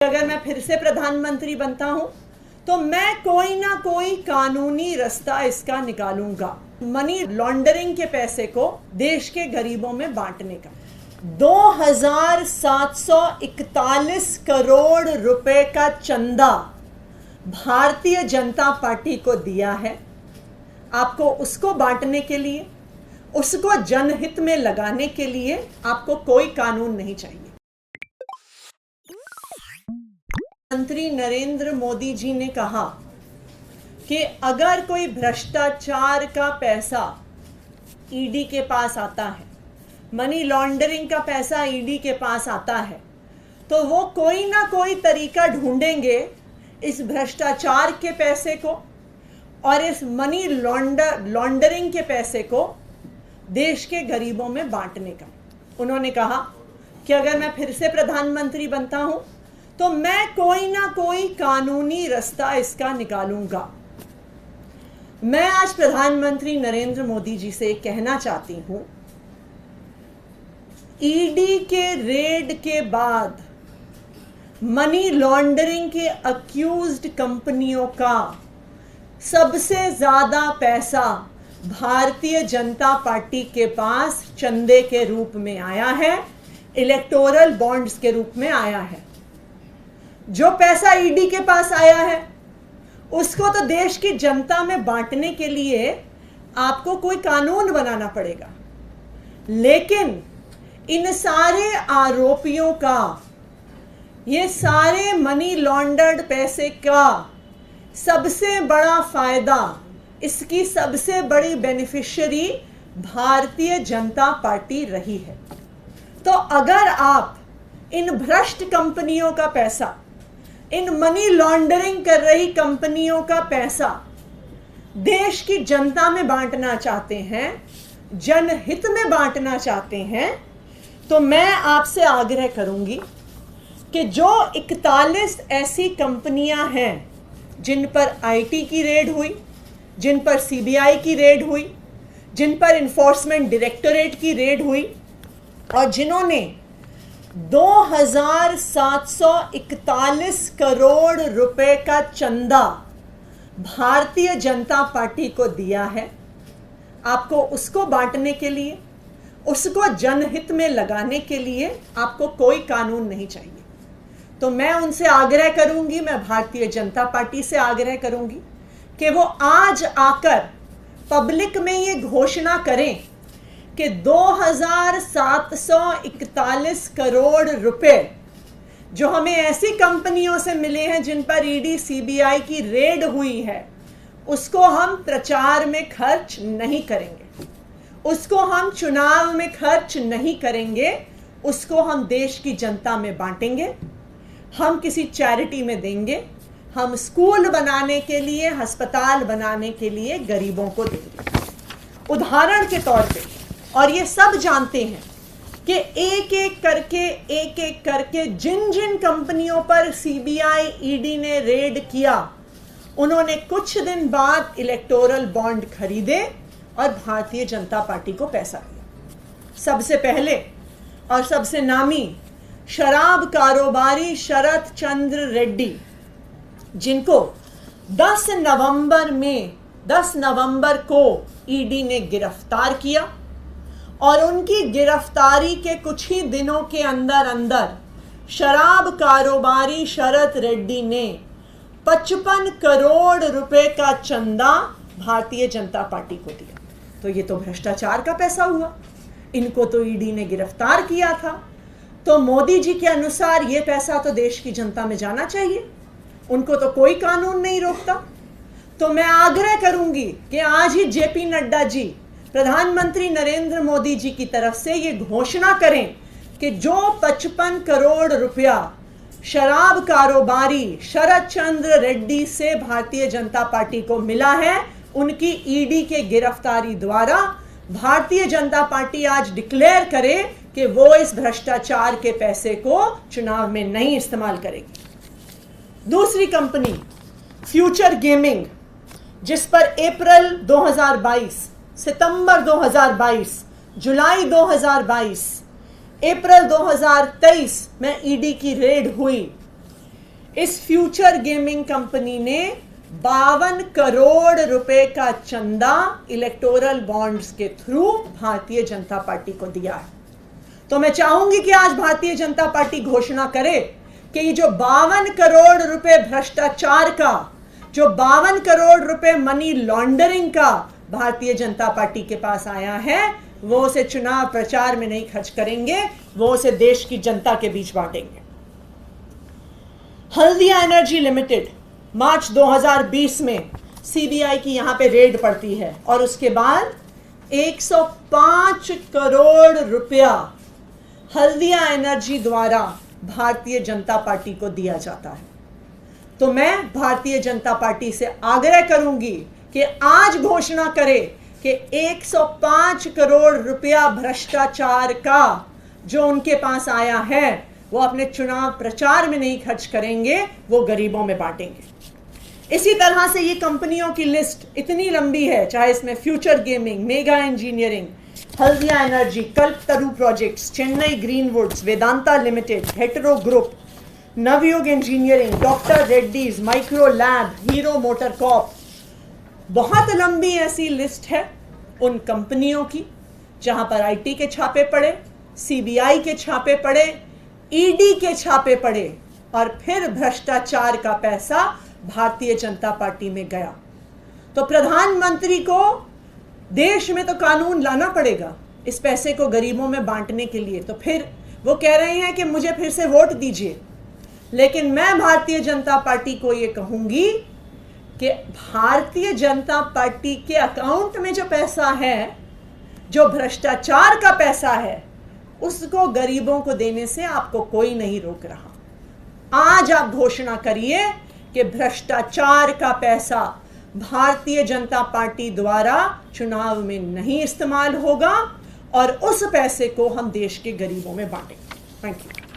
अगर मैं फिर से प्रधानमंत्री बनता हूं तो मैं कोई ना कोई कानूनी रास्ता इसका निकालूंगा, मनी लॉन्ड्रिंग के पैसे को देश के गरीबों में बांटने का। 2741 करोड़ रुपए का चंदा भारतीय जनता पार्टी को दिया है। आपको उसको बांटने के लिए, उसको जनहित में लगाने के लिए आपको कोई कानून नहीं चाहिए। मंत्री नरेंद्र मोदी जी ने कहा कि अगर कोई भ्रष्टाचार का पैसा ईडी के पास आता है, मनी लॉन्ड्रिंग का पैसा ईडी के पास आता है, तो वो कोई ना कोई तरीका ढूंढेंगे इस भ्रष्टाचार के पैसे को और इस मनी लॉन्ड्रिंग के पैसे को देश के गरीबों में बांटने का। उन्होंने कहा कि अगर मैं फिर से प्रधानमंत्री बनता हूं तो मैं कोई ना कोई कानूनी रास्ता इसका निकालूंगा। मैं आज प्रधानमंत्री नरेंद्र मोदी जी से कहना चाहती हूं, ईडी के रेड के बाद मनी लॉन्ड्रिंग के अक्यूज्ड कंपनियों का सबसे ज्यादा पैसा भारतीय जनता पार्टी के पास चंदे के रूप में आया है, इलेक्टोरल बॉन्ड्स के रूप में आया है। जो पैसा ईडी के पास आया है उसको तो देश की जनता में बांटने के लिए आपको कोई कानून बनाना पड़ेगा, लेकिन इन सारे आरोपियों का, ये सारे मनी लॉन्डर्ड पैसे का सबसे बड़ा फायदा, इसकी सबसे बड़ी बेनिफिशियरी भारतीय जनता पार्टी रही है। तो अगर आप इन भ्रष्ट कंपनियों का पैसा, इन मनी लॉन्ड्रिंग कर रही कंपनियों का पैसा देश की जनता में बांटना चाहते हैं, जनहित में बांटना चाहते हैं, तो मैं आपसे आग्रह करूंगी कि जो 41 ऐसी कंपनियां हैं जिन पर आईटी की रेड हुई, जिन पर सीबीआई की रेड हुई, जिन पर इन्फोर्समेंट डायरेक्टोरेट की रेड हुई और जिन्होंने 2741 करोड़ रुपए का चंदा भारतीय जनता पार्टी को दिया है, आपको उसको बांटने के लिए, उसको जनहित में लगाने के लिए आपको कोई कानून नहीं चाहिए। तो मैं उनसे आग्रह करूंगी, मैं भारतीय जनता पार्टी से आग्रह करूंगी कि वो आज आकर पब्लिक में ये घोषणा करें कि 2741 करोड़ रुपए जो हमें ऐसी कंपनियों से मिले हैं जिन पर ईडी सीबीआई की रेड हुई है, उसको हम प्रचार में खर्च नहीं करेंगे, उसको हम चुनाव में खर्च नहीं करेंगे, उसको हम देश की जनता में बांटेंगे, हम किसी चैरिटी में देंगे, हम स्कूल बनाने के लिए, अस्पताल बनाने के लिए गरीबों को देंगे। उदाहरण के तौर पे, और ये सब जानते हैं कि एक एक करके जिन जिन कंपनियों पर सीबीआई ईडी ने रेड किया, उन्होंने कुछ दिन बाद इलेक्टोरल बॉन्ड खरीदे और भारतीय जनता पार्टी को पैसा दिया। सबसे पहले और सबसे नामी शराब कारोबारी शरत चंद्र रेड्डी, जिनको 10 नवंबर को ईडी ने गिरफ्तार किया और उनकी गिरफ्तारी के कुछ ही दिनों के अंदर शराब कारोबारी शरत रेड्डी ने 55 करोड़ रुपए का चंदा भारतीय जनता पार्टी को दिया। तो ये तो भ्रष्टाचार का पैसा हुआ, इनको तो ईडी ने गिरफ्तार किया था, तो मोदी जी के अनुसार ये पैसा तो देश की जनता में जाना चाहिए, उनको तो कोई कानून नहीं रोकता। तो मैं आग्रह करूंगी कि आज ही जेपी नड्डा जी प्रधानमंत्री नरेंद्र मोदी जी की तरफ से ये घोषणा करें कि जो 55 करोड़ रुपया शराब कारोबारी शरत चंद्र रेड्डी से भारतीय जनता पार्टी को मिला है, उनकी ईडी के गिरफ्तारी द्वारा भारतीय जनता पार्टी आज डिक्लेयर करे कि वो इस भ्रष्टाचार के पैसे को चुनाव में नहीं इस्तेमाल करेगी। दूसरी कंपनी फ्यूचर गेमिंग, जिस पर अप्रैल 2022, सितंबर 2022, जुलाई 2022, अप्रैल 2023 में ईडी की रेड हुई, इस फ्यूचर गेमिंग कंपनी ने 52 करोड़ रुपए का चंदा इलेक्टोरल बॉन्ड्स के थ्रू भारतीय जनता पार्टी को दिया है। तो मैं चाहूंगी कि आज भारतीय जनता पार्टी घोषणा करे कि ये जो 52 करोड़ रुपए भ्रष्टाचार का, जो 52 करोड़ रुपए मनी लॉन्ड्रिंग का भारतीय जनता पार्टी के पास आया है, वो उसे चुनाव प्रचार में नहीं खर्च करेंगे, वो उसे देश की जनता के बीच बांटेंगे। हल्दिया एनर्जी लिमिटेड, मार्च 2020 में सीबीआई की यहां पे रेड पड़ती है और उसके बाद 105 करोड़ रुपया हल्दिया एनर्जी द्वारा भारतीय जनता पार्टी को दिया जाता है। तो मैं भारतीय जनता पार्टी से आग्रह करूंगी कि आज घोषणा करे कि 105 करोड़ रुपया भ्रष्टाचार का जो उनके पास आया है वो अपने चुनाव प्रचार में नहीं खर्च करेंगे, वो गरीबों में बांटेंगे। इसी तरह से ये कंपनियों की लिस्ट इतनी लंबी है, चाहे इसमें Future Gaming, Mega Engineering, Haldia Energy, Kalpataru Projects, Chennai Greenwoods, Vedanta Limited, Hetero Group, Navayuga Engineering, doctor Reddy's, Micro Lab, Hero Motor Corp, बहुत लंबी ऐसी लिस्ट है उन कंपनियों की जहां पर आईटी के छापे पड़े, सीबीआई के छापे पड़े, ईडी के छापे पड़े और फिर भ्रष्टाचार का पैसा भारतीय जनता पार्टी में गया। तो प्रधानमंत्री को देश में तो कानून लाना पड़ेगा इस पैसे को गरीबों में बांटने के लिए। तो फिर वो कह रहे हैं कि मुझे फिर से वोट दीजिए, लेकिन मैं भारतीय जनता पार्टी को ये कहूंगी कि भारतीय जनता पार्टी के अकाउंट में जो पैसा है, जो भ्रष्टाचार का पैसा है, उसको गरीबों को देने से आपको कोई नहीं रोक रहा। आज आप घोषणा करिए कि भ्रष्टाचार का पैसा भारतीय जनता पार्टी द्वारा चुनाव में नहीं इस्तेमाल होगा और उस पैसे को हम देश के गरीबों में बांटेंगे। Thank you.